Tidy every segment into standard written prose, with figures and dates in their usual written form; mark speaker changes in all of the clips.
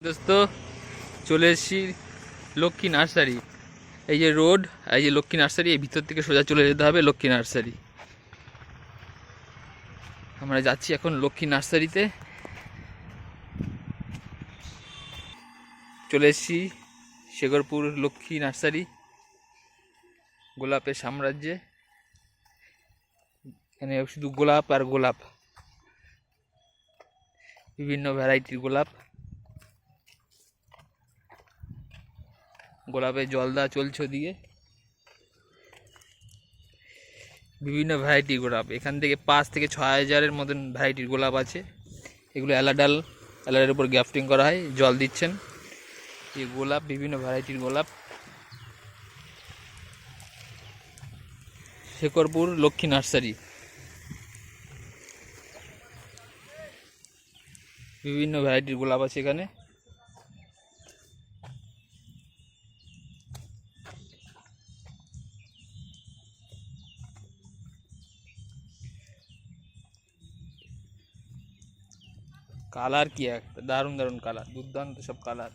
Speaker 1: দোস্ত চলে এসেছি লক্ষ্মী নার্সারি। এই যে রোড, এই যে লক্ষ্মী নার্সারি, এই ভিতর থেকে সোজা চলে যেতে হবে লক্ষ্মী নার্সারি। আমরা যাচ্ছি এখন লক্ষ্মী নার্সারিতে। চলে এসেছি শেখরপুর লক্ষ্মী নার্সারি, গোলাপের সাম্রাজ্যে। এখানে শুধু গোলাপ আর গোলাপ, বিভিন্ন ভ্যারাইটির গোলাপ। গোলাপে জল দেওয়া চলছে ওদিকে, বিভিন্ন ভ্যারাইটির গোলাপ। এখান থেকে 5 থেকে 6 হাজারের মতন ভ্যারাইটির গোলাপ আছে। এগুলো অ্যালাডালের উপর গ্রাফটিং করা হয়, জল দিচ্ছেন। এই গোলাপ বিভিন্ন ভ্যারাইটির গোলাপ। শেখরপুর লক্ষ্মী নার্সারি, বিভিন্ন ভ্যারাইটির গোলাপ আছে এখানে। কালার কি একটা দারুণ দারুণ কালার, দুর্দান্ত সব কালার।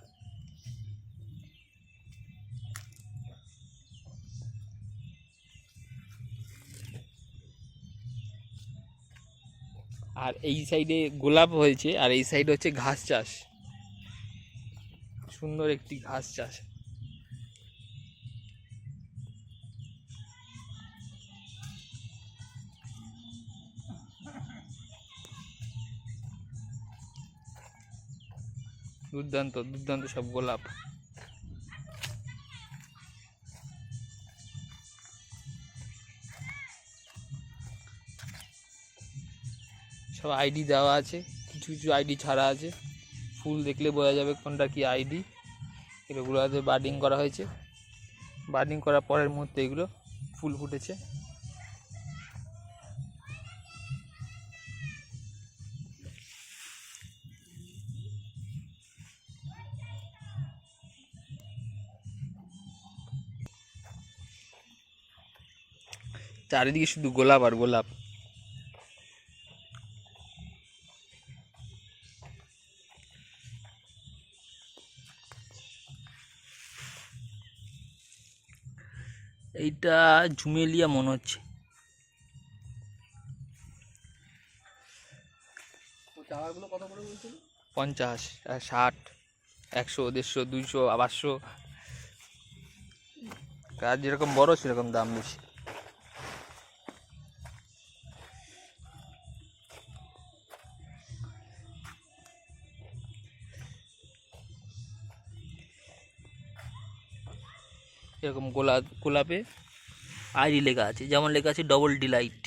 Speaker 1: আর এই সাইডে গোলাপ হয়েছে, আর এই সাইডে হচ্ছে ঘাস চাষ, সুন্দর একটি ঘাস চাষ। দুর্দান্ত দুর্দান্ত সব গোলাপ। সব আইডি দেওয়া আছে, কিছু কিছু আইডি ছাড়া আছে। ফুল দেখলে বোঝা যাবে কোনটা কি আইডি। এগুলোতে বার্ডিং করা হয়েছে, বার্ডিং করার পরের মুহূর্তে এগুলো ফুল ফুটেছে। চারিদিকে শুধু গোলাপ আর গোলাপ। এইটা ঝুমেলিয়া মনে হচ্ছে। 50, 60, 100, 150, 200, 500। গাছ যেরকম বড় সেরকম দাম বেশি। এরকম গোলাপে আইডি লেখা আছে, যেমন লেখা আছে ডবল ডিলাইট।